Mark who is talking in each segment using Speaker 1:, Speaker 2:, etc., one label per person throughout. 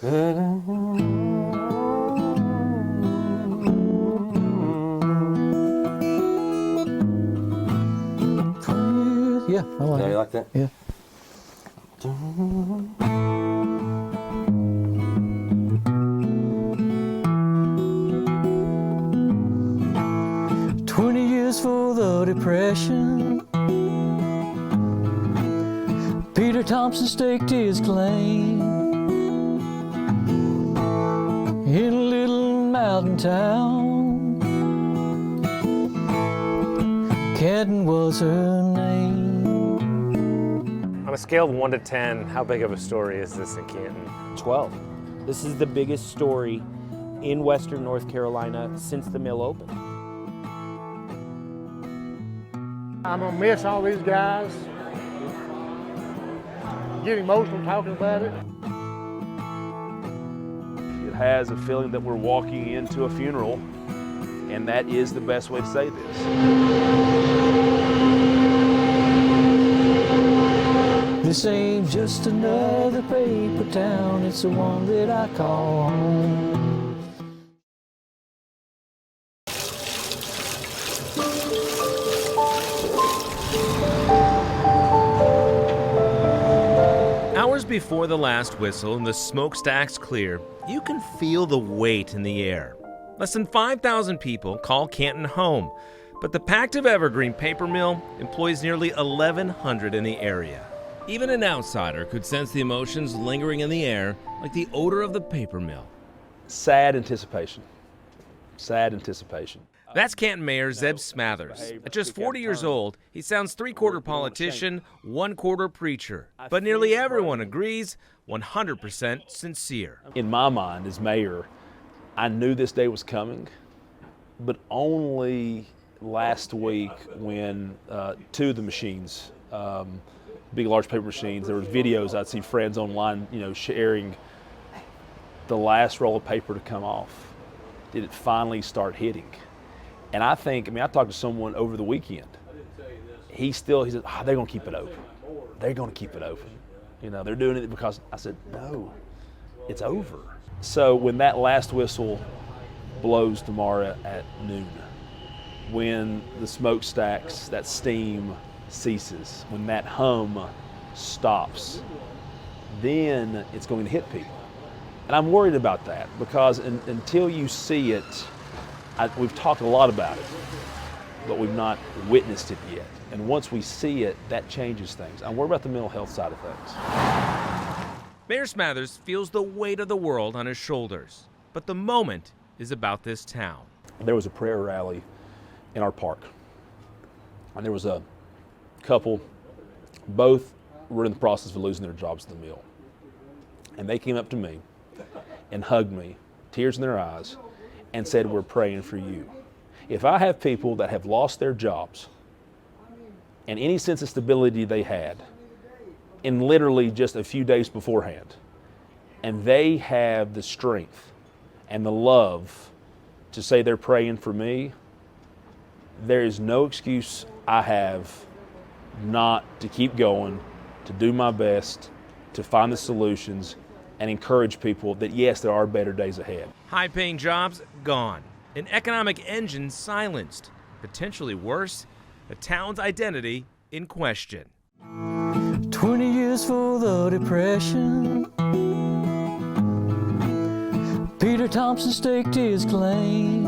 Speaker 1: Yeah, I like
Speaker 2: Yeah,
Speaker 1: it.
Speaker 2: you like that?
Speaker 1: Yeah. Years for the Depression, Peter Thompson staked his claim in a little mountain town. Canton was her name.
Speaker 3: On a scale of 1 to 10, how big of a story is this in Canton?
Speaker 4: 12. This is the biggest story in Western North Carolina since the mill opened.
Speaker 5: I'm gonna miss all these guys. Get emotional talking about it.
Speaker 6: It has a feeling that we're walking into a funeral, and that is the best way to say this.
Speaker 1: This ain't just another paper town, it's the one that I call home.
Speaker 3: Hours before the last whistle and the smokestacks clear, you can feel the weight in the air. Less than 5,000 people call Canton home, but the Pactive Evergreen paper mill employs nearly 1,100 in the area. Even an outsider could sense the emotions lingering in the air, like the odor of the paper mill.
Speaker 6: Sad anticipation. Sad anticipation.
Speaker 3: That's Canton Mayor Zeb Smathers. At just 40 years old, he sounds three-quarter politician, one-quarter preacher. But nearly everyone agrees, 100% sincere.
Speaker 6: In my mind, as mayor, I knew this day was coming, but only last week when two of the machines, big, large paper machines, there were videos I'd see friends online, sharing the last roll of paper to come off. Did it finally start hitting? And I talked to someone over the weekend. He said, they're going to keep it open. They're going to keep it open. They're doing it because, I said, no, it's over. So when that last whistle blows tomorrow at noon, when the smokestacks, that steam ceases, when that hum stops, then it's going to hit people. And I'm worried about that because until you see it, we've talked a lot about it, but we've not witnessed it yet. And once we see it, that changes things. I'm worried about the mental health side of things.
Speaker 3: Mayor Smathers feels the weight of the world on his shoulders, but the moment is about this town.
Speaker 6: There was a prayer rally in our park, and there was a couple, both were in the process of losing their jobs at the mill. And they came up to me and hugged me, tears in their eyes, and said, we're praying for you. If I have people that have lost their jobs and any sense of stability they had in literally just a few days beforehand, and they have the strength and the love to say they're praying for me, there is no excuse I have not to keep going, to do my best, to find the solutions, and encourage people that, yes, there are better days ahead.
Speaker 3: High-paying jobs gone, an economic engine silenced. Potentially worse, the town's identity in question.
Speaker 1: 20 years for the Depression, Peter Thompson staked his claim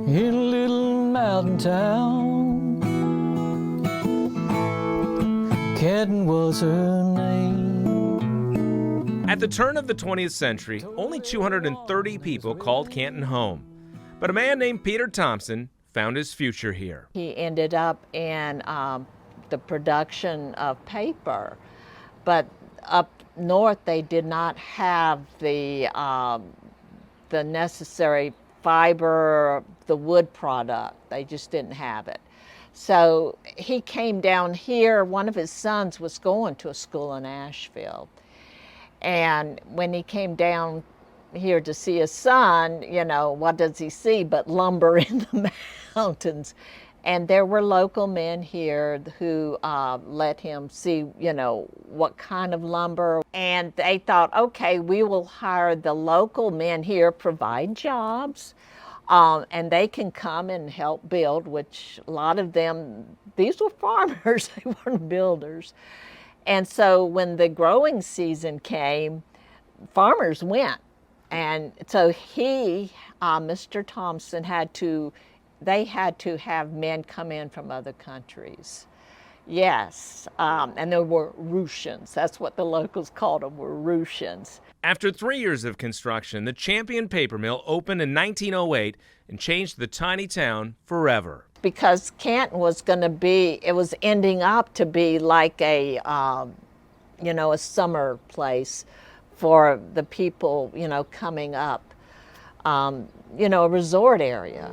Speaker 1: in a little mountain town. Canton was her name.
Speaker 3: At the turn of the 20th century, only 230 people called Canton home. But a man named Peter Thompson found his future here.
Speaker 7: He ended up in the production of paper, but up north they did not have the necessary fiber, the wood product. They just didn't have it. So he came down here. One of his sons was going to a school in Asheville. And when he came down here to see his son, what does he see but lumber in the mountains? And there were local men here who let him see, you know, what kind of lumber. And they thought, okay, we will hire the local men here, provide jobs, and they can come and help build, which a lot of them, these were farmers, they weren't builders. And so when the growing season came, farmers went. And so he, Mr. Thompson, they had to have men come in from other countries. Yes, and there were Russians. That's what the locals called them, were Russians.
Speaker 3: After 3 years of construction, the Champion paper mill opened in 1908 and changed the tiny town forever.
Speaker 7: Because Canton was going to be, it was ending up to be like a, you know, a summer place for the people, you know, coming up, you know, a resort area.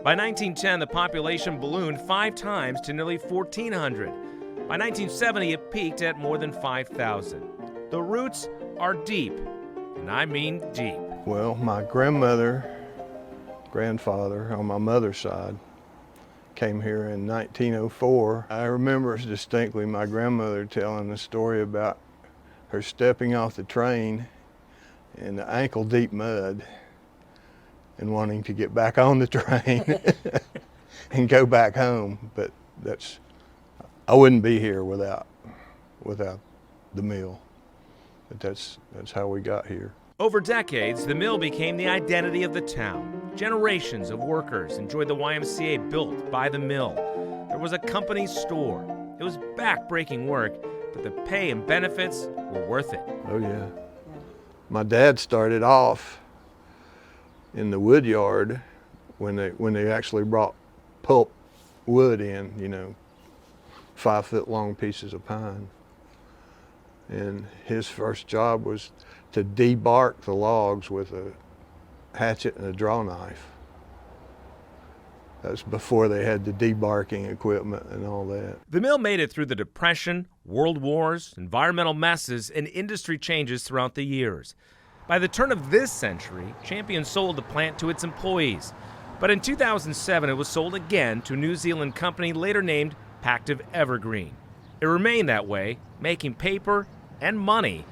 Speaker 3: By 1910, the population ballooned 5 times to nearly 1,400. By 1970, it peaked at more than 5,000. The roots are deep, and I mean deep.
Speaker 2: Well, my grandfather on my mother's side came here in 1904. I remember distinctly my grandmother telling the story about her stepping off the train in the ankle-deep mud and wanting to get back on the train and go back home. But I wouldn't be here without the mill. But that's how we got here.
Speaker 3: Over decades, the mill became the identity of the town. Generations of workers enjoyed the YMCA built by the mill. There was a company store. It was back-breaking work, but the pay and benefits were worth it.
Speaker 2: Oh yeah. My dad started off in the wood yard when they actually brought pulp wood in, you know, 5-foot long pieces of pine. And his first job was to debark the logs with a hatchet and a draw knife. That was before they had the debarking equipment and all that.
Speaker 3: The mill made it through the Depression, World Wars, environmental messes, and industry changes throughout the years. By the turn of this century, Champion sold the plant to its employees. But in 2007, it was sold again to a New Zealand company later named Pactive Evergreen. It remained that way, making paper and money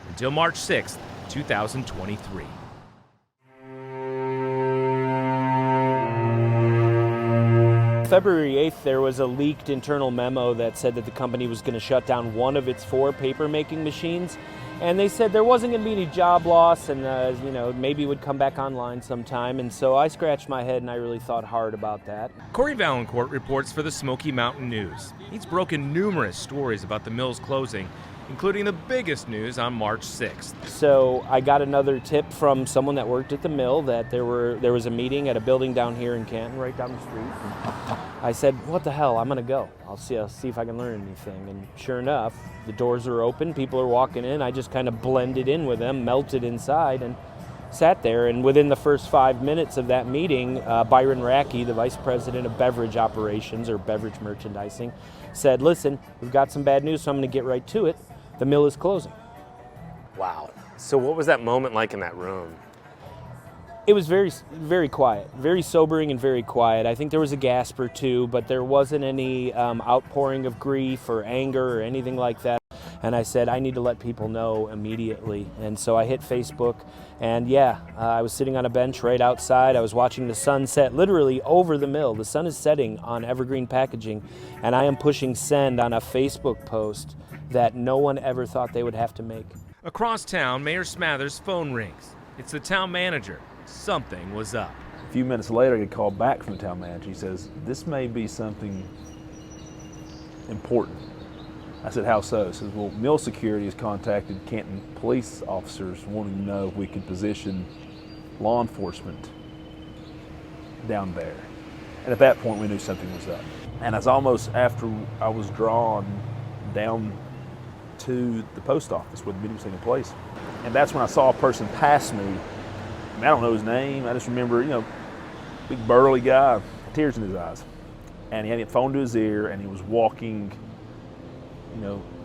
Speaker 3: until March 6, 2023.
Speaker 4: February 8th, there was a leaked internal memo that said that the company was going to shut down one of its 4 paper-making machines. And they said there wasn't going to be any job loss and, you know, maybe it would come back online sometime. And so I scratched my head and I really thought hard about that.
Speaker 3: Corey Valancourt reports for the Smoky Mountain News. He's broken numerous stories about the mill's closing, including the biggest news on March 6th.
Speaker 4: So I got another tip from someone that worked at the mill that there was a meeting at a building down here in Canton, right down the street. I said, what the hell, I'm gonna go. I'll see if I can learn anything. And sure enough, the doors are open, people are walking in. I just kind of blended in with them, melted inside, and sat there. And within the first 5 minutes of that meeting, Byron Rackey, the vice president of beverage operations or beverage merchandising, said, listen, we've got some bad news, so I'm gonna get right to it. The mill is closing.
Speaker 3: Wow. So what was that moment like in that room?
Speaker 4: It was very, very quiet, very sobering and very quiet. I think there was a gasp or two, but there wasn't any outpouring of grief or anger or anything like that. And I said, I need to let people know immediately. And so I hit Facebook, and I was sitting on a bench right outside. I was watching the sun set literally over the mill. The sun is setting on Evergreen Packaging, and I am pushing send on a Facebook post that no one ever thought they would have to make.
Speaker 3: Across town, Mayor Smathers' phone rings. It's the town manager. Something was up.
Speaker 6: A few minutes later, I get called back from the town manager. He says, this may be something important. I said, how so? He says, well, mill security has contacted Canton police officers wanting to know if we could position law enforcement down there. And at that point, we knew something was up. And it's almost after I was drawn down to the post office where the meeting was taking place. And that's when I saw a person pass me. I don't know his name. I just remember, big burly guy, tears in his eyes. And he had a phone to his ear and he was walking,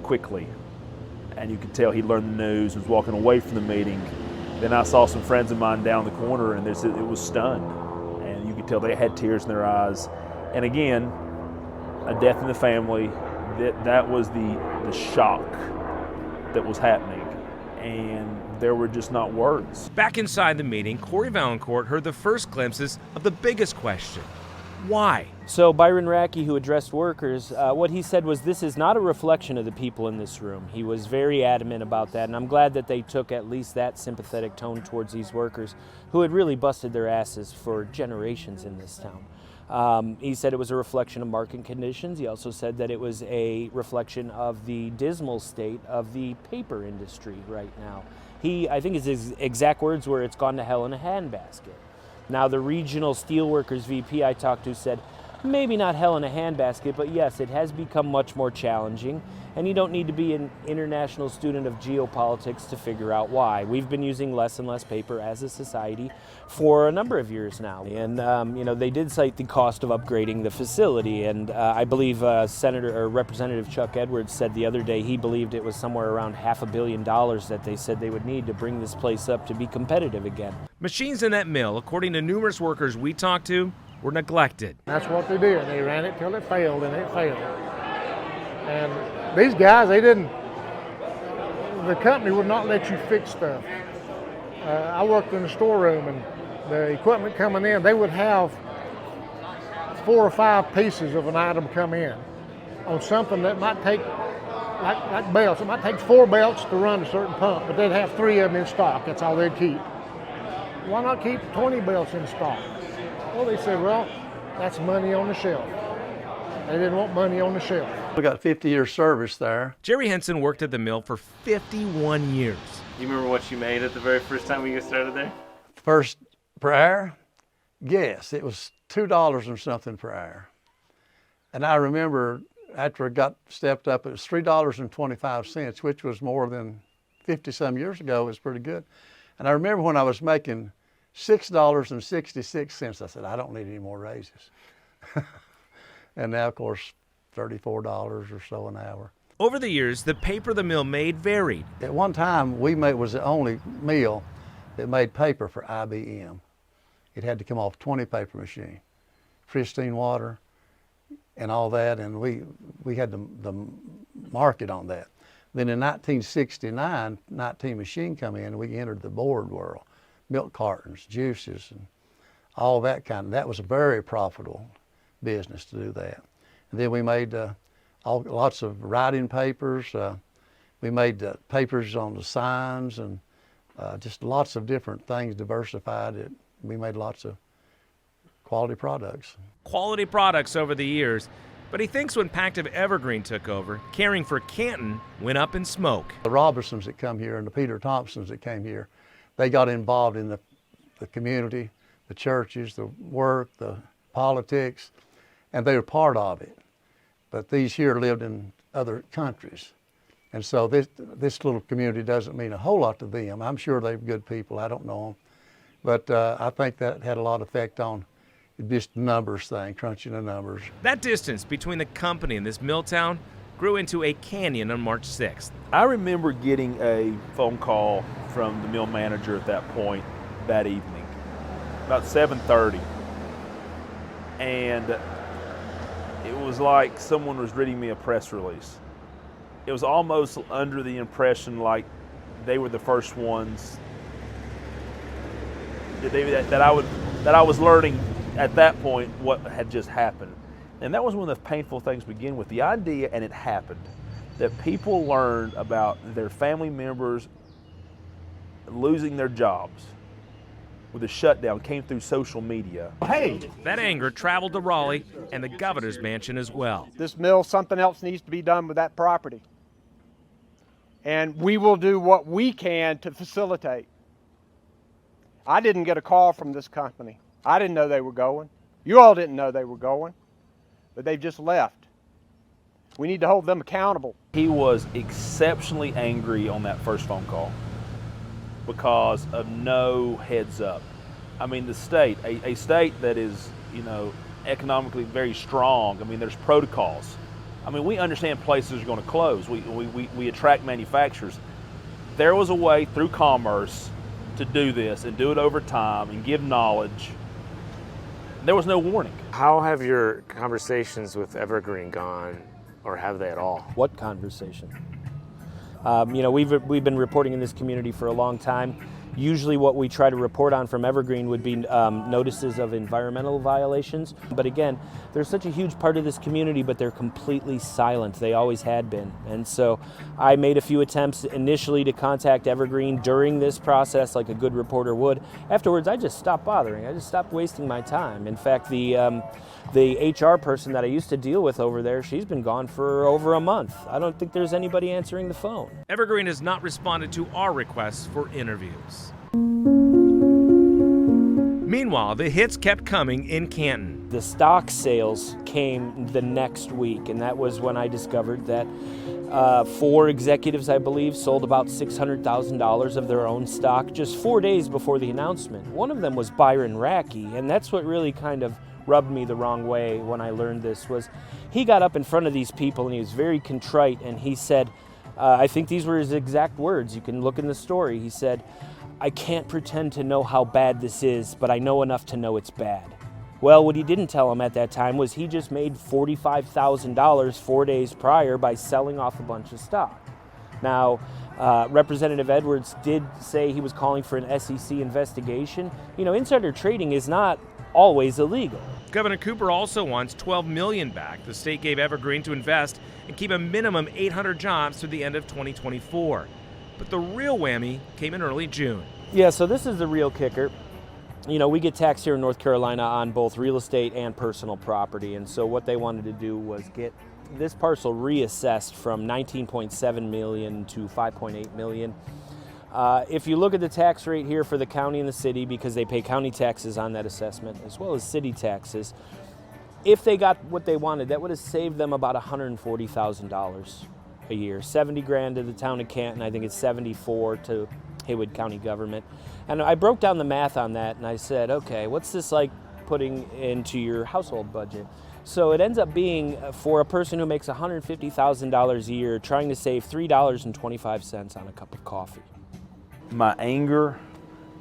Speaker 6: quickly. And you could tell he'd learned the news, was walking away from the meeting. Then I saw some friends of mine down the corner and it was stunned. And you could tell they had tears in their eyes. And again, a death in the family, that was the shock that was happening. And there were just not words.
Speaker 3: Back inside the meeting, Corey Valancourt heard the first glimpses of the biggest question. Why?
Speaker 4: So Byron Rackey, who addressed workers, what he said was, this is not a reflection of the people in this room. He was very adamant about that, and I'm glad that they took at least that sympathetic tone towards these workers who had really busted their asses for generations in this town. He said it was a reflection of market conditions. He also said that it was a reflection of the dismal state of the paper industry right now. I think his exact words were, it's gone to hell in a handbasket. Now, the regional steelworkers VP I talked to said, maybe not hell in a handbasket, but yes, it has become much more challenging, and you don't need to be an international student of geopolitics to figure out why. We've been using less and less paper as a society for a number of years now, and they did cite the cost of upgrading the facility, and I believe Representative Chuck Edwards said the other day he believed it was somewhere around $500 million that they said they would need to bring this place up to be competitive again.
Speaker 3: Machines in that mill, according to numerous workers we talked to, were neglected.
Speaker 5: That's what they did. They ran it till it failed, and it failed. And these guys, the company would not let you fix stuff. I worked in the storeroom, and the equipment coming in, they would have 4 or 5 pieces of an item come in on something that might take, like belts, it might take 4 belts to run a certain pump, but they'd have 3 of them in stock. That's all they'd keep. Why not keep 20 belts in stock? Well, they said, well, that's money on the shelf. They didn't want money on the shelf.
Speaker 8: We got 50-year service there.
Speaker 3: Jerry Henson worked at the mill for 51 years.
Speaker 9: You remember what you made at the very first time when you started there?
Speaker 8: First per hour? Yes, it was $2 or something per hour. And I remember after it got stepped up, it was $3.25, which was more than 50-some years ago. It was pretty good. And I remember when I was making $6.66, I said, I don't need any more raises. And now, of course, $34 or so an hour.
Speaker 3: Over the years, the paper the mill made varied.
Speaker 8: At one time, was the only mill that made paper for IBM. It had to come off 20 paper machine, pristine water, and all that, and we had the market on that. Then in 1969, 19 machine come in, and we entered the board world. Milk cartons, juices, and all that that was a very profitable business to do that. And then we made lots of writing papers. We made papers on the signs, and just lots of different things diversified. We made lots of quality products.
Speaker 3: Quality products over the years, but he thinks when Pactiv Evergreen took over, caring for Canton went up in smoke.
Speaker 8: The Robertsons that come here and the Peter Thompsons that came here, they got involved in the community, the churches, the work, the politics, and they were part of it. But these here lived in other countries. And so this little community doesn't mean a whole lot to them. I'm sure they're good people, I don't know them. But I think that had a lot of effect on just numbers thing, crunching the numbers.
Speaker 3: That distance between the company and this mill town grew into a canyon on March 6th.
Speaker 6: I remember getting a phone call from the mill manager at that point that evening, about 7:30. And it was like someone was reading me a press release. It was almost under the impression like they were the first ones that I was learning at that point what had just happened. And that was one of the painful things to begin with. The idea, and it happened, that people learned about their family members losing their jobs with the shutdown came through social media.
Speaker 5: Hey,
Speaker 3: That anger traveled to Raleigh and the governor's mansion as well.
Speaker 10: this mill, something else needs to be done with that property. And we will do what we can to facilitate. I didn't get a call from this company. I didn't know they were going. You all didn't know they were going, but they've just left. We need to hold them accountable.
Speaker 6: He was exceptionally angry on that first phone call because of no heads up. I mean, the state, a state that is, economically very strong, I mean, there's protocols. I mean, we understand places are going to close. We attract manufacturers. There was a way through commerce to do this and do it over time and give knowledge. There was no warning.
Speaker 9: How have your conversations with Evergreen gone, or have they at all?
Speaker 4: What conversation? We've been reporting in this community for a long time. Usually what we try to report on from Evergreen would be notices of environmental violations. But again, they're such a huge part of this community, but they're completely silent. They always had been. And so I made a few attempts initially to contact Evergreen during this process, like a good reporter would. Afterwards, I just stopped bothering. I just stopped wasting my time. In fact, the HR person that I used to deal with over there, she's been gone for over a month. I don't think there's anybody answering the phone.
Speaker 3: Evergreen has not responded to our requests for interviews. Meanwhile, the hits kept coming in Canton.
Speaker 4: The stock sales came the next week, and that was when I discovered that 4 executives, I believe, sold about $600,000 of their own stock just 4 days before the announcement. One of them was Byron Rackey, and that's what really kind of rubbed me the wrong way when I learned this. Was he got up in front of these people and he was very contrite, and he said, I think these were his exact words, you can look in the story, he said, "I can't pretend to know how bad this is, but I know enough to know it's bad." Well, what he didn't tell him at that time was he just made $45,000 4 days prior by selling off a bunch of stock. Now, Representative Edwards did say he was calling for an SEC investigation. You know, insider trading is not always illegal.
Speaker 3: Governor Cooper also wants $12 million back the state gave Evergreen to invest and keep a minimum 800 jobs through the end of 2024. But the real whammy came in early June.
Speaker 4: Yeah, so this is the real kicker. You know, we get taxed here in North Carolina on both real estate and personal property, and so what they wanted to do was get this parcel reassessed from $19.7 million to $5.8 million. If you look at the tax rate here for the county and the city, because they pay county taxes on that assessment as well as city taxes, if they got what they wanted, that would have saved them about $140,000 a year. 70 grand to the town of Canton, I think it's 74 to Haywood County government. And I broke down the math on that and I said, okay, what's this like putting into your household budget? So it ends up being, for a person who makes $150,000 a year, trying to save $3.25 on a cup of coffee.
Speaker 6: My anger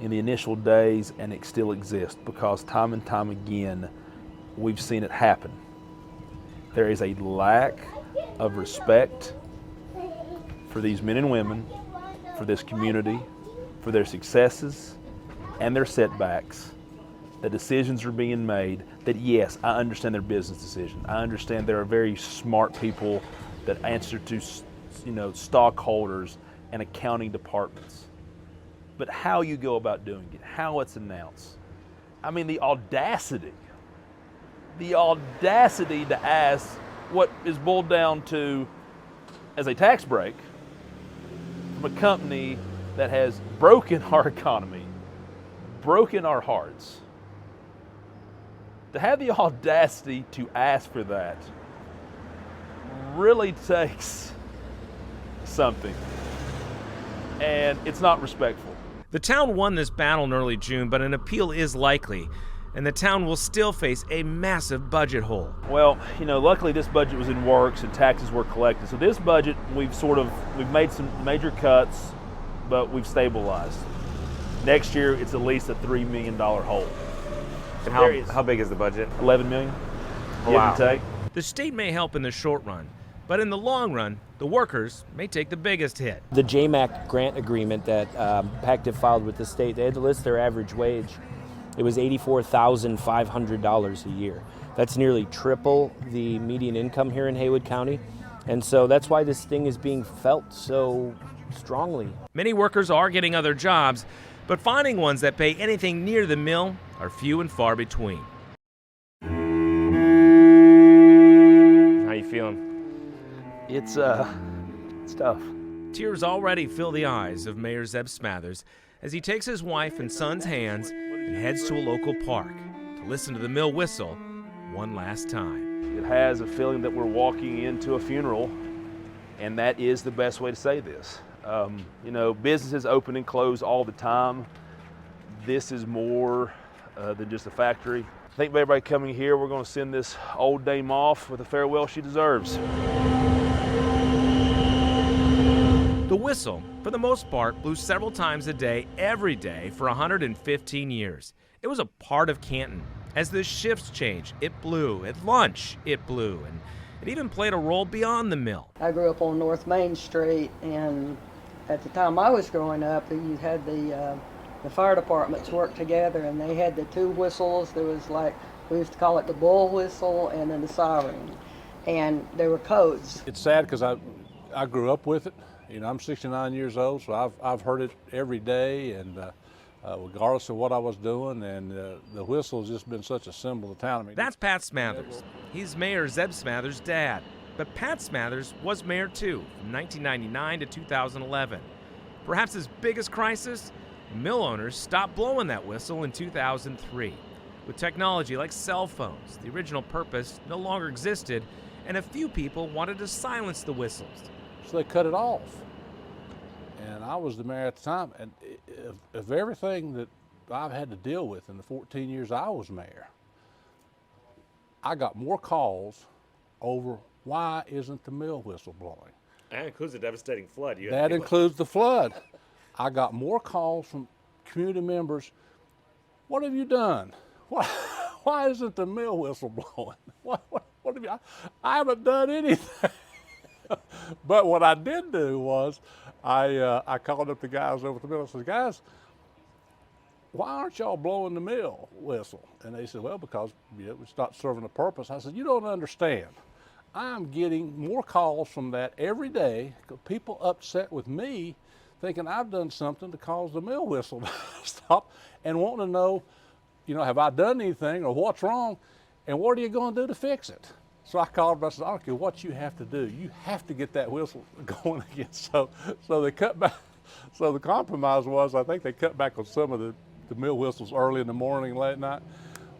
Speaker 6: in the initial days, and it still exists, because time and time again, we've seen it happen. There is a lack of respect for these men and women, for this community, for their successes and their setbacks. The decisions are being made that, yes, I understand their business decisions. I understand there are very smart people that answer to, stockholders and accounting departments. But how you go about doing it, how it's announced. I mean, the audacity to ask what is boiled down to as a tax break from a company that has broken our economy, broken our hearts. To have the audacity to ask for that really takes something, and it's not respectful.
Speaker 3: The town won this battle in early June, but an appeal is likely, and the town will still face a massive budget hole.
Speaker 6: Well, luckily this budget was in works and taxes were collected. So this budget, we've made some major cuts, but we've stabilized. Next year, it's at least a $3 million hole.
Speaker 9: And how big is the budget?
Speaker 6: $11 million, give and take.
Speaker 3: The state may help in the short run, but in the long run, the workers may take the biggest hit.
Speaker 4: The JMAC grant agreement that Pactiv filed with the state, they had to list their average wage. It was $84,500 a year. That's nearly triple the median income here in Haywood County. And so that's why this thing is being felt so strongly.
Speaker 3: Many workers are getting other jobs, but finding ones that pay anything near the mill are few and far between.
Speaker 9: How you feeling?
Speaker 6: It's tough.
Speaker 3: Tears already fill the eyes of Mayor Zeb Smathers as he takes his wife and son's hands and heads to a local park to listen to the mill whistle one last time.
Speaker 6: It has a feeling that we're walking into a funeral, and that is the best way to say this. Businesses open and close all the time. This is more than just a factory. I think by everybody coming here, we're going to send this old dame off with a farewell she deserves.
Speaker 3: The whistle, for the most part, blew several times a day, every day, for 115 years. It was a part of Canton, As the shifts changed, it blew. At lunch, it blew. And it even played a role beyond the mill.
Speaker 11: I grew up on North Main Street, and at the time I was growing up, you had the fire departments work together, and they had the two whistles. There was, like, we used to call it the bull whistle and then the siren, and there were codes.
Speaker 12: It's sad because I grew up with it. You know, I'm 69 years old, so I've heard it every day, and regardless of what I was doing, and the whistle has just been such a symbol of town. I mean,
Speaker 3: that's Pat Smathers. He's Mayor Zeb Smathers' dad. But Pat Smathers was mayor too, from 1999 to 2011. Perhaps his biggest crisis? Mill owners stopped blowing that whistle in 2003. With technology like cell phones, the original purpose no longer existed, and a few people wanted to silence the whistles.
Speaker 12: So they cut it off. And I was the mayor at the time, and of everything that I've had to deal with in the 14 years I was mayor, I got more calls over why isn't the mill whistle blowing.
Speaker 9: That includes a devastating flood.
Speaker 12: That includes the flood. I got more calls from community members. What have you done? Why isn't the mill whistle blowing? What have you? I haven't done anything. But what I did do was I called up the guys over at the mill and said, guys, why aren't y'all blowing the mill whistle? And they said, well, because it's not serving a purpose. I said, you don't understand. I'm getting more calls from that every day, people upset with me, thinking I've done something to cause the mill whistle to stop, and wanting to know, you know, have I done anything or what's wrong, and what are you going to do to fix it? So I called them, I said, I don't care what you have to do. You have to get that whistle going again. So they cut back. So the compromise was, I think they cut back on some of the mill whistles early in the morning, late night.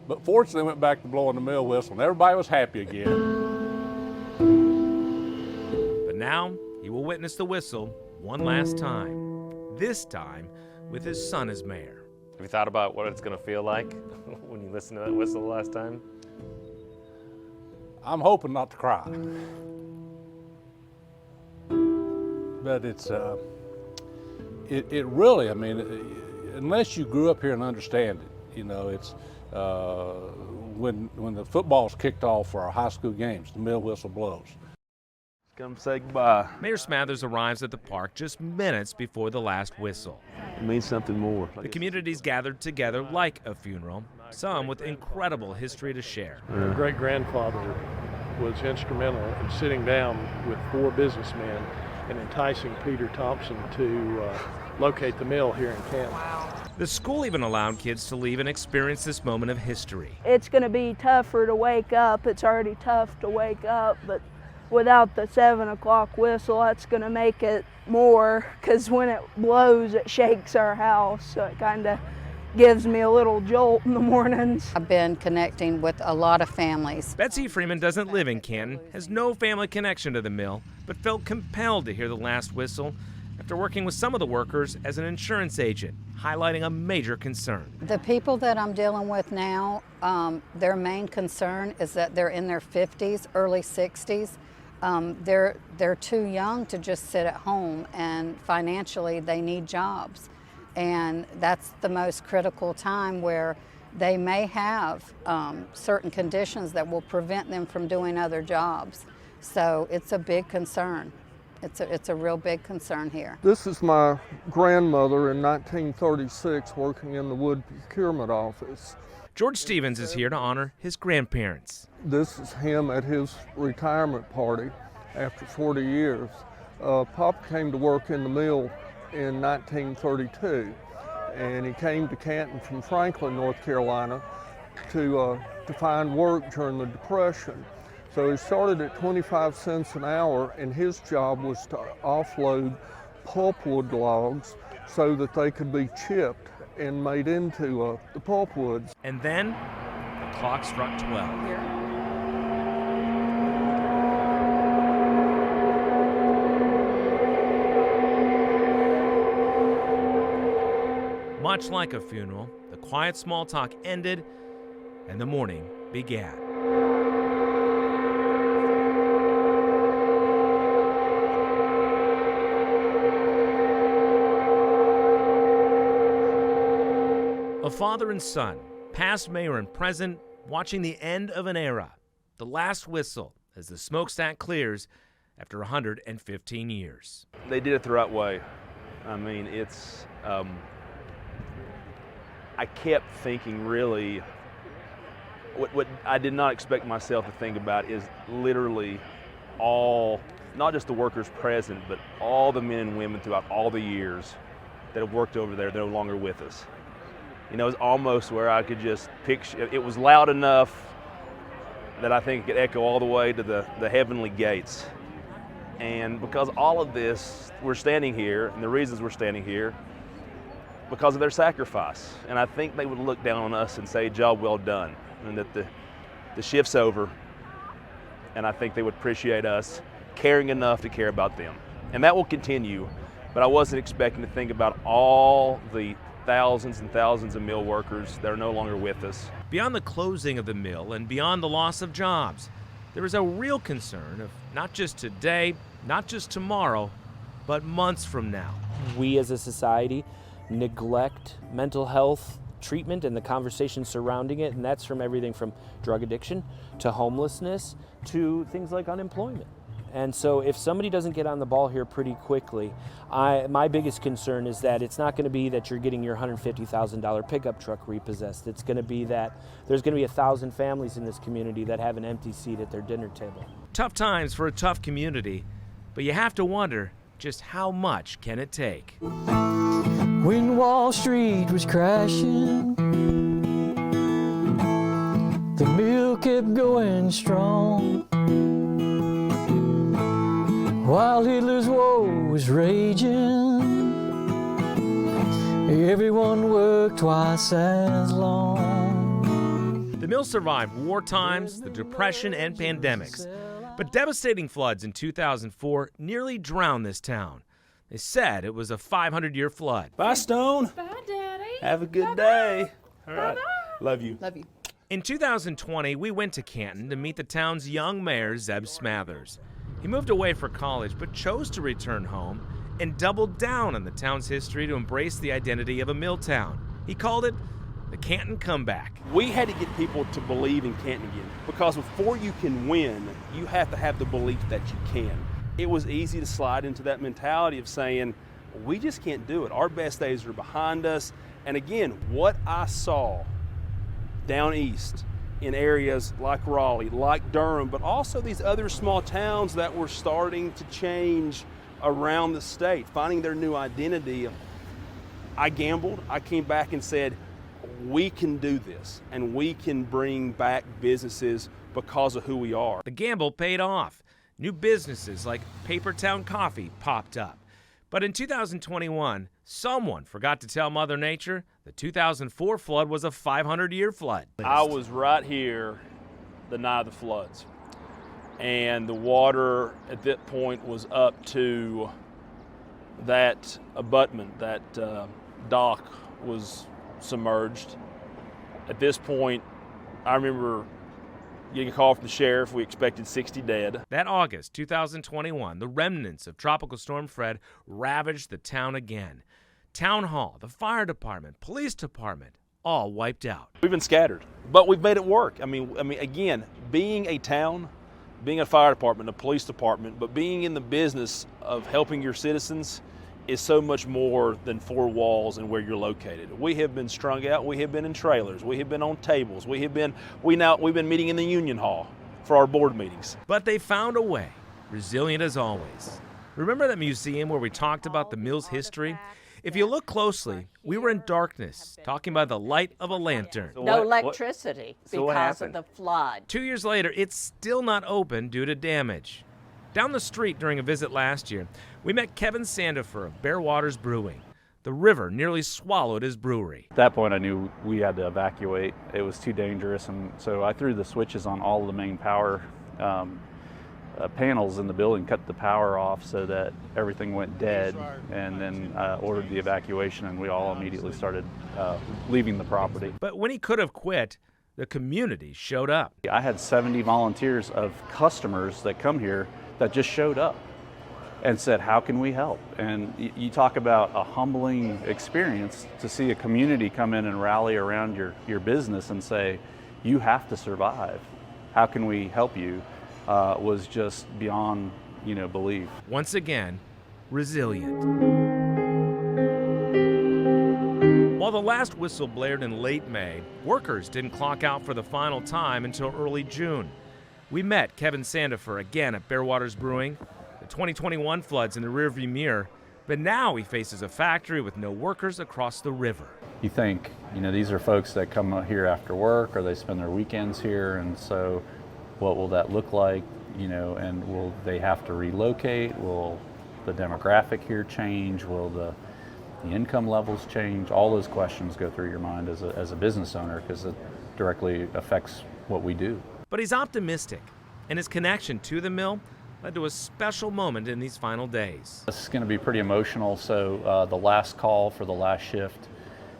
Speaker 12: But fortunately, they went back to blowing the mill whistle, and everybody was happy again.
Speaker 3: But now, he will witness the whistle one last time. This time, with his son as mayor.
Speaker 9: Have you thought about what it's going to feel like when you listen to that whistle the last time?
Speaker 12: I'm hoping not to cry. But it's, it really, I mean, unless you grew up here and understand it, you know, it's, when the football's kicked off for our high school games, the mill whistle blows.
Speaker 6: Come say goodbye.
Speaker 3: Mayor Smathers arrives at the park just minutes before the last whistle.
Speaker 6: It means something more.
Speaker 3: The community's gathered together like a funeral, some with incredible history to share.
Speaker 5: Her great-grandfather was instrumental in sitting down with 4 businessmen and enticing Peter Thompson to locate the mill here in Canton.
Speaker 3: The school even allowed kids to leave and experience this moment of history.
Speaker 13: It's going to be tougher to wake up. It's already tough to wake up, but without the 7 o'clock whistle, that's going to make it more, because when it blows, it shakes our house, so it kind of gives me a little jolt in the mornings.
Speaker 14: I've been connecting with a lot of families.
Speaker 3: Betsy Freeman doesn't live in Canton, has no family connection to the mill, but felt compelled to hear the last whistle after working with some of the workers as an insurance agent, highlighting a major concern.
Speaker 14: The people that I'm dealing with now, their main concern is that they're in their 50s, early 60s. They're too young to just sit at home, and financially they need jobs. And that's the most critical time where they may have certain conditions that will prevent them from doing other jobs. So it's a big concern. It's a real big concern here.
Speaker 15: This is my grandmother in 1936 working in the wood procurement office.
Speaker 3: George Stevens is here to honor his grandparents.
Speaker 15: This is him at his retirement party after 40 years. Pop came to work in the mill in 1932, and he came to Canton from Franklin, North Carolina to find work during the Depression. So he started at 25 cents an hour, and his job was to offload pulpwood logs so that they could be chipped and made into the pulpwoods.
Speaker 3: And then the clock struck 12. Much like a funeral, the quiet small talk ended and the morning began. A father and son, past mayor and present, watching the end of an era, the last whistle as the smokestack clears after 115 years.
Speaker 6: They did it the right way. I mean, it's, I kept thinking really, what I did not expect myself to think about is literally all, not just the workers present, but all the men and women throughout all the years that have worked over there, they're no longer with us. You know, it was almost where I could just picture, it was loud enough that I think it could echo all the way to the heavenly gates. And because all of this, we're standing here, and the reasons we're standing here, because of their sacrifice. And I think they would look down on us and say, job well done, and that the shift's over, and I think they would appreciate us caring enough to care about them. And that will continue, but I wasn't expecting to think about all the thousands and thousands of mill workers that are no longer with us.
Speaker 3: Beyond the closing of the mill and beyond the loss of jobs, there is a real concern of not just today, not just tomorrow, but months from now.
Speaker 4: We as a society neglect mental health treatment and the conversation surrounding it, and that's from everything from drug addiction to homelessness to things like unemployment. And so if somebody doesn't get on the ball here pretty quickly, my biggest concern is that it's not going to be that you're getting your $150,000 pickup truck repossessed. It's going to be that there's going to be 1,000 families in this community that have an empty seat at their dinner table.
Speaker 3: Tough times for a tough community, but you have to wonder just how much can it take?
Speaker 1: When Wall Street was crashing, the mill kept going strong. While Hitler's war was raging, everyone worked twice as long.
Speaker 3: The mill survived war times, the Depression, and pandemics. But devastating floods in 2004 nearly drowned this town. They said it was a 500-year flood.
Speaker 6: Bye, Stone.
Speaker 13: Bye, Daddy.
Speaker 6: Have a good day. All right. Love you.
Speaker 14: Love you.
Speaker 3: In 2020, we went to Canton to meet the town's young mayor, Zeb Smathers. He moved away for college, but chose to return home and doubled down on the town's history to embrace the identity of a mill town. He called it the Canton comeback.
Speaker 6: We had to get people to believe in Canton again, because before you can win, you have to have the belief that you can. It was easy to slide into that mentality of saying, we just can't do it. Our best days are behind us. And again, what I saw down east in areas like Raleigh, like Durham, but also these other small towns that were starting to change around the state, finding their new identity. I gambled. I came back and said, we can do this, and we can bring back businesses because of who we are.
Speaker 3: The gamble paid off. New businesses like Paper Town Coffee popped up. But in 2021, someone forgot to tell Mother Nature the 2004 flood was a 500-year flood.
Speaker 6: I was right here the night of the floods, and the water at that point was up to that abutment, that dock was submerged. At this point, I remember getting a call from the sheriff. We expected 60 dead.
Speaker 3: That August 2021, the remnants of Tropical Storm Fred ravaged the town again. Town hall, the fire department, police department, all wiped out.
Speaker 6: We've been scattered, but we've made it work. I mean, again, being a town, being a fire department, a police department, but being in the business of helping your citizens is so much more than four walls and where you're located. We have been strung out. We have been in trailers. We have been on tables. We've been meeting in the Union Hall for our board meetings.
Speaker 3: But they found a way, resilient as always. Remember that museum where we talked about the mill's history? If you look closely, we were in darkness, talking by the light of a lantern.
Speaker 7: No electricity because of the flood.
Speaker 3: 2 years later, it's still not open due to damage. Down the street during a visit last year, we met Kevin Sandifer of Bear Waters Brewing. The river nearly swallowed his brewery.
Speaker 16: At that point, I knew we had to evacuate. It was too dangerous, and so I threw the switches on all of the main power panels in the building, cut the power off so that everything went dead, and then ordered the evacuation, and we all immediately started leaving the property.
Speaker 3: But when he could have quit, the community showed up.
Speaker 16: I had 70 volunteers of customers that come here that just showed up and said, how can we help? And you talk about a humbling experience to see a community come in and rally around your business and say, you have to survive. How can we help you? Was just beyond, belief.
Speaker 3: Once again, resilient. While the last whistle blared in late May, workers didn't clock out for the final time until early June. We met Kevin Sandifer again at Bearwaters Brewing. The 2021 floods in the rearview mirror, but now he faces a factory with no workers across the river.
Speaker 16: You think, these are folks that come here after work or they spend their weekends here, and so what will that look like? And will they have to relocate? Will the demographic here change? Will the income levels change? All those questions go through your mind as a business owner, because it directly affects what we do.
Speaker 3: But he's optimistic, and his connection to the mill led to a special moment in these final days.
Speaker 16: This is going to be pretty emotional, so the last call for the last shift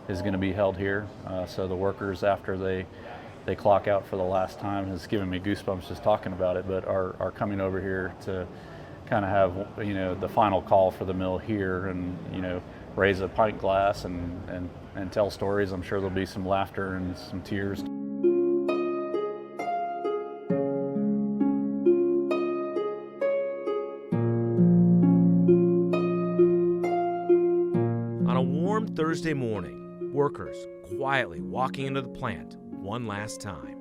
Speaker 16: is going to be held here. So the workers, after they clock out for the last time, has given me goosebumps just talking about it, but are coming over here to kind of have the final call for the mill here, and raise a pint glass and tell stories. I'm sure there'll be some laughter and some tears.
Speaker 3: On a warm Thursday morning, workers quietly walking into the plant one last time.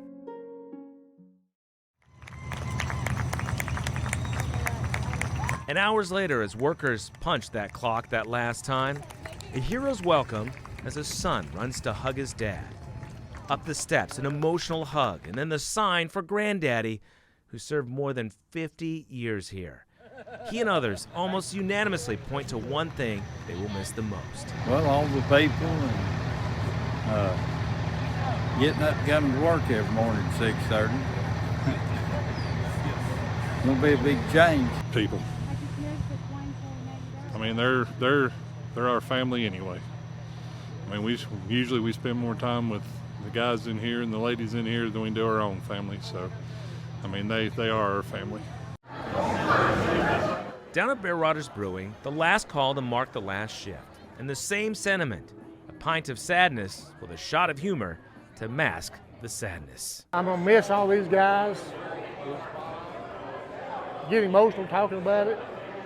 Speaker 3: And hours later, as workers punch that clock that last time, a hero's welcome as a son runs to hug his dad. Up the steps, an emotional hug, and then the sign for Granddaddy, who served more than 50 years here. He and others almost unanimously point to one thing they will miss the most.
Speaker 17: Well, all the people and getting up and coming to work every morning at 6:30. It'll be a big change.
Speaker 18: People. I mean, they're our family anyway. I mean, we spend more time with the guys in here and the ladies in here than we do our own family. So, I mean, they are our family.
Speaker 3: Down at Bearwaters Brewing, the last call to mark the last shift, and the same sentiment, a pint of sadness with a shot of humor to mask the sadness.
Speaker 5: I'm gonna miss all these guys. Get emotional talking about it.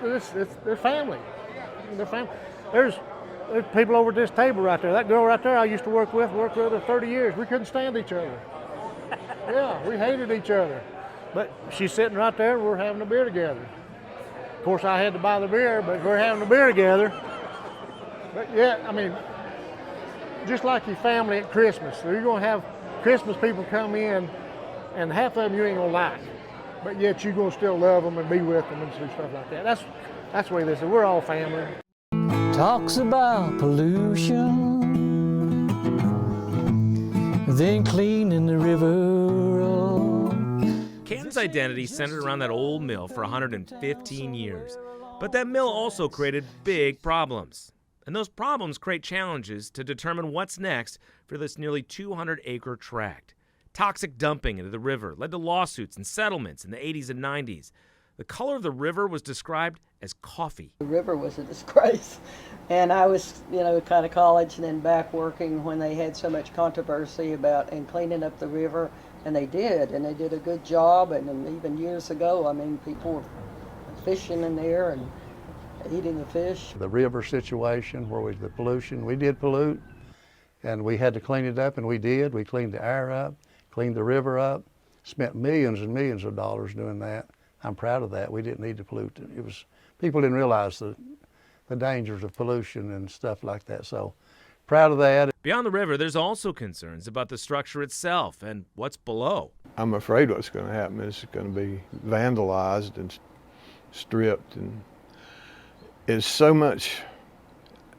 Speaker 5: They're family. They're family. There's people over at this table right there. That girl right there I used to work with her 30 years. We couldn't stand each other. Yeah, we hated each other. But she's sitting right there and we're having a beer together. Of course, I had to buy the beer, but we're having a beer together. But yeah, I mean, just like your family at Christmas. So you're gonna have Christmas people come in, and half of them you ain't gonna like, but yet you're gonna still love them and be with them and do stuff like that. That's the way this is. We're all family.
Speaker 1: Talks about pollution, then cleaning the river.
Speaker 3: Canton's identity centered around that old mill for 115 years. But that mill also created big problems. And those problems create challenges to determine what's next for this nearly 200-acre tract. Toxic dumping into the river led to lawsuits and settlements in the 80s and 90s. The color of the river was described as coffee.
Speaker 11: The river was a disgrace. And I was, kind of college and then back working when they had so much controversy about and cleaning up the river. And they did a good job. And even years ago, I mean, people were fishing in there and eating the fish.
Speaker 8: The river situation where the pollution, we did pollute, and we had to clean it up, and we did. We cleaned the air up, cleaned the river up, spent millions and millions of dollars doing that. I'm proud of that. We didn't need to pollute. People didn't realize the dangers of pollution and stuff like that. So proud of that.
Speaker 3: Beyond the river, there's also concerns about the structure itself and what's below.
Speaker 2: I'm afraid what's going to happen is it's going to be vandalized and stripped, and it's so much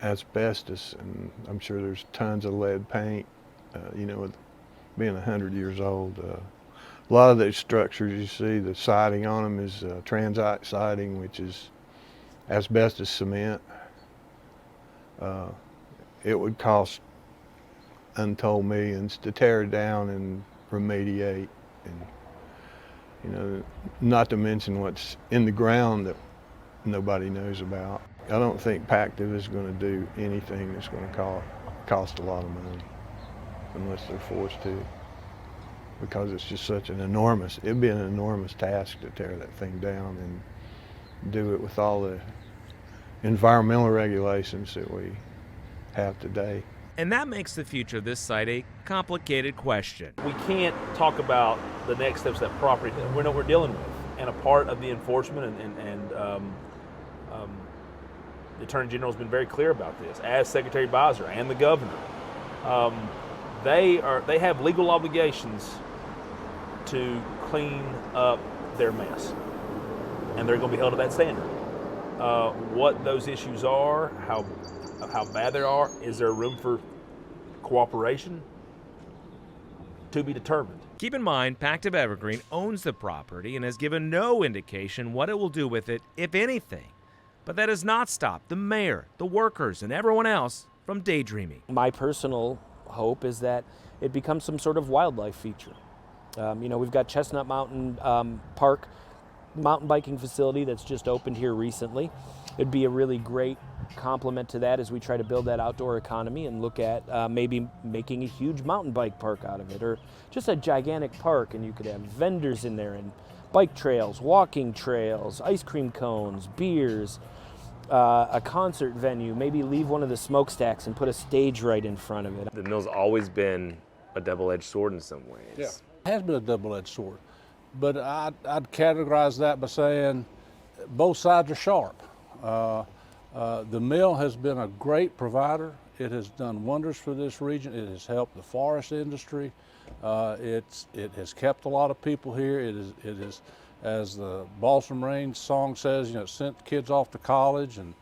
Speaker 2: asbestos, and I'm sure there's tons of lead paint, with being 100 years old. A lot of these structures you see, the siding on them is transite siding, which is asbestos cement. It would cost untold millions to tear it down and remediate, and not to mention what's in the ground that nobody knows about. I don't think Pactiv is going to do anything that's going to cost a lot of money unless they're forced to. because it's just such it'd be an enormous task to tear that thing down and do it with all the environmental regulations that we have today.
Speaker 3: And that makes the future of this site a complicated question.
Speaker 6: We can't talk about the next steps of that property. We know what we're dealing with. And a part of the enforcement and the Attorney General has been very clear about this, as Secretary Beiser and the Governor. They have legal obligations to clean up their mess, and they're going to be held to that standard. What those issues are, how bad they are, is there room for cooperation? To be determined.
Speaker 3: Keep in mind, Pactiv Evergreen owns the property and has given no indication what it will do with it, if anything. But that has not stopped the mayor, the workers, and everyone else from daydreaming.
Speaker 4: My personal hope is that it becomes some sort of wildlife feature. We've got Chestnut Mountain Park, mountain biking facility that's just opened here recently. It'd be a really great complement to that as we try to build that outdoor economy and look at maybe making a huge mountain bike park out of it, or just a gigantic park, and you could have vendors in there and bike trails, walking trails, ice cream cones, beers, a concert venue, maybe leave one of the smokestacks and put a stage right in front of it.
Speaker 9: The mill's always been a double-edged sword in some ways.
Speaker 12: Yeah, it has been a double-edged sword. But I'd categorize that by saying both sides are sharp. The mill has been a great provider. It has done wonders for this region. It has helped the forest industry. It has kept a lot of people here. It is, as the Balsam Range song says, it sent kids off to college and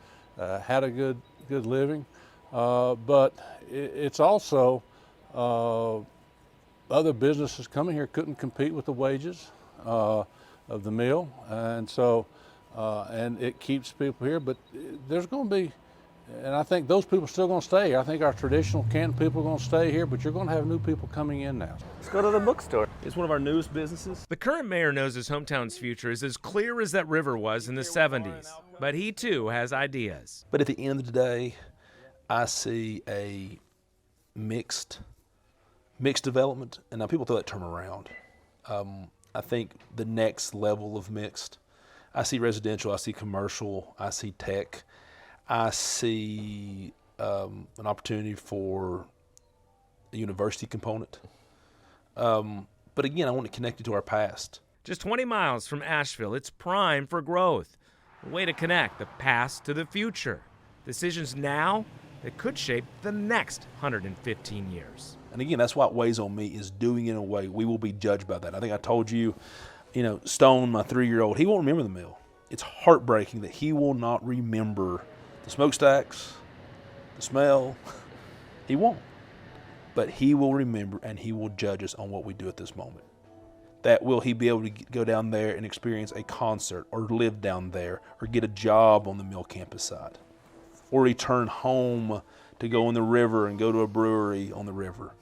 Speaker 12: had a good living. But it's also other businesses coming here couldn't compete with the wages of the mill, and so and it keeps people here. But there's going to be, and I think those people are still going to stay here. I think our traditional Canton people are going to stay here, but you're going to have new people coming in now.
Speaker 9: Let's go to the bookstore.
Speaker 6: It's one of our newest businesses.
Speaker 3: The current mayor knows his hometown's future is as clear as that river was in the 70s, but he too has ideas.
Speaker 6: But at the end of the day, I see a mixed development, and now people throw that term around. I think the next level of mixed, I see residential, I see commercial, I see tech, I see an opportunity for a university component. But again, I want to connect it to our past.
Speaker 3: Just 20 miles from Asheville, it's prime for growth. A way to connect the past to the future. Decisions now that could shape the next 115 years.
Speaker 6: And again, that's what weighs on me, is doing it in a way we will be judged by that. I think I told you, Stone, my 3-year-old, he won't remember the mill. It's heartbreaking that he will not remember the smokestacks, the smell. He won't. But he will remember, and he will judge us on what we do at this moment. That will he be able to go down there and experience a concert, or live down there, or get a job on the mill campus side, or return home to go in the river and go to a brewery on the river.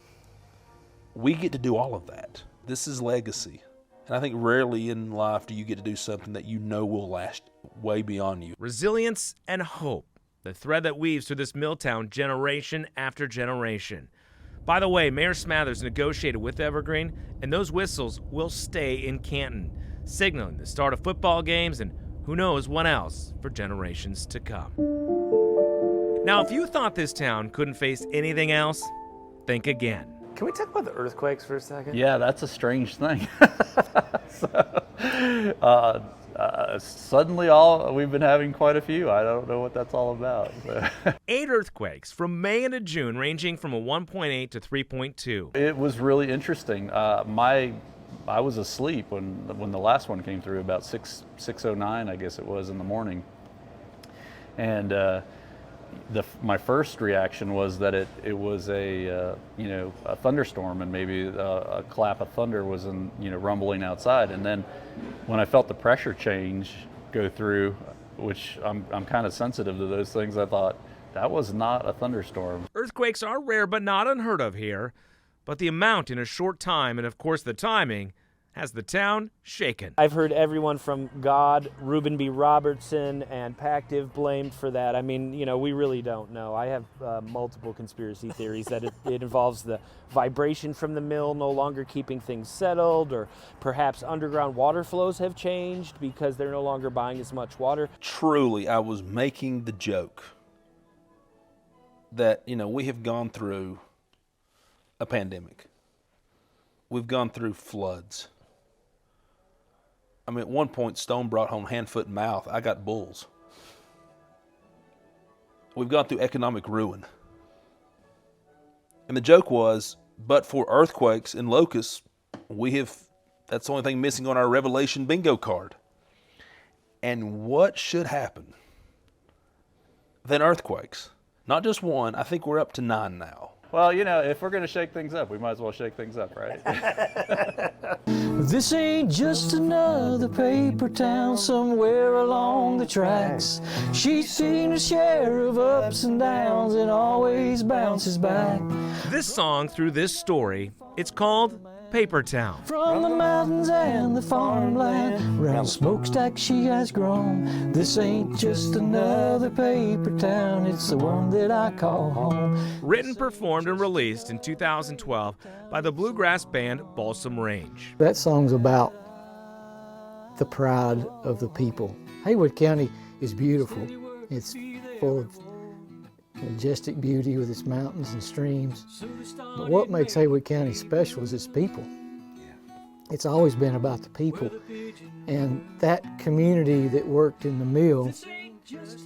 Speaker 6: We get to do all of that. This is legacy. And I think rarely in life do you get to do something that you know will last way beyond you.
Speaker 3: Resilience and hope, the thread that weaves through this mill town generation after generation. By the way, Mayor Smathers negotiated with Evergreen, and those whistles will stay in Canton, signaling the start of football games and who knows what else for generations to come. Now, if you thought this town couldn't face anything else, think again.
Speaker 9: Can we talk about the earthquakes for a second?
Speaker 16: Yeah, that's a strange thing. Suddenly we've been having quite a few. I don't know what that's all about.
Speaker 3: 8 earthquakes from May into June, ranging from a 1.8 to 3.2.
Speaker 16: It was really interesting. I was asleep when the last one came through, about 6:09, I guess it was, in the morning. And my first reaction was that it was a thunderstorm, and maybe a clap of thunder was rumbling outside. And then when I felt the pressure change go through, which I'm kind of sensitive to those things, I thought that was not a thunderstorm.
Speaker 3: Earthquakes are rare but not unheard of here, but the amount in a short time, and of course the timing, has the town shaken.
Speaker 4: I've heard everyone from God, Reuben B. Robertson, and Pactive blamed for that. I mean, you know, we really don't know. I have multiple conspiracy theories that it involves the vibration from the mill no longer keeping things settled, or perhaps underground water flows have changed because they're no longer buying as much water.
Speaker 6: Truly, I was making the joke that, you know, we have gone through a pandemic. We've gone through floods. I mean, at one point, Stone brought home hand, foot, and mouth. I got bulls. We've gone through economic ruin. And the joke was, but for earthquakes and locusts, that's the only thing missing on our Revelation bingo card. And what should happen then earthquakes? Not just one, I think we're up to 9 now.
Speaker 16: Well, you know, if we're going to shake things up, we might as well shake things up, right?
Speaker 1: This ain't just another paper town somewhere along the tracks. She's seen a share of ups and downs and always bounces back.
Speaker 3: This song, through this story, it's called Paper Town.
Speaker 1: From the mountains and the farmland, round smokestack she has grown. This ain't just another paper town, it's the one that I call home.
Speaker 3: Written, performed, and released in 2012 by the bluegrass band Balsam Range.
Speaker 1: That song's about the pride of the people. Haywood County is beautiful. It's full of majestic beauty with its mountains and streams. But what makes Haywood County special is its people. It's always been about the people. And that community that worked in the mill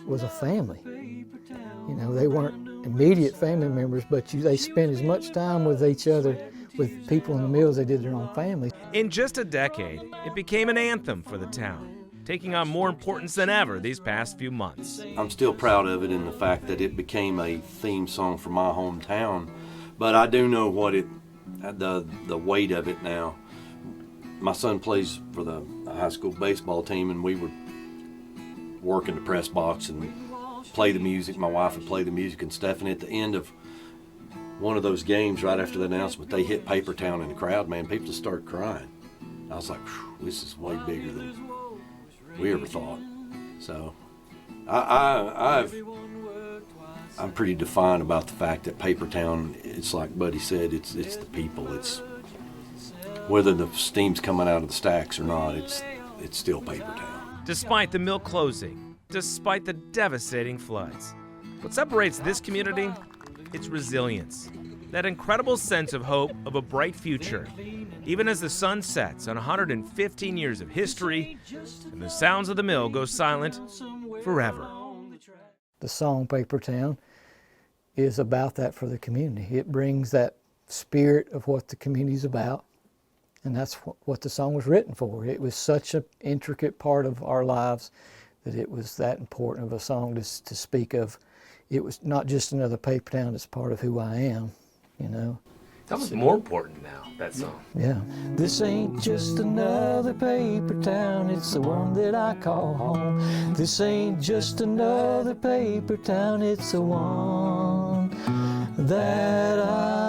Speaker 1: was a family. You know, they weren't immediate family members, but they spent as much time with each other, with people in the mill, as they did their own families.
Speaker 3: In just a decade, it became an anthem for the town, taking on more importance than ever these past few months.
Speaker 19: I'm still proud of it in the fact that it became a theme song for my hometown, but I do know what the weight of it now. My son plays for the high school baseball team, and we would work in the press box and play the music. My wife would play the music and stuff, and at the end of one of those games, right after the announcement, they hit Paper Town in the crowd, man, people just started crying. I was like, this is way bigger than we ever thought. So I'm pretty defiant about the fact that Paper Town, it's like Buddy said, it's the people. It's whether the steam's coming out of the stacks or not, it's still Paper Town.
Speaker 3: Despite the mill closing, despite the devastating floods, what separates this community? It's resilience. That incredible sense of hope of a bright future, even as the sun sets on 115 years of history and the sounds of the mill go silent forever.
Speaker 1: The song Paper Town is about that for the community. It brings that spirit of what the community's about, and that's what the song was written for. It was such an intricate part of our lives that it was that important of a song to speak of. It was not just another paper town, it's part of who I am, you know.
Speaker 9: That was more important now, that song.
Speaker 1: Yeah. This ain't just another paper town, it's the one that I call home. This ain't just another paper town, it's the one that I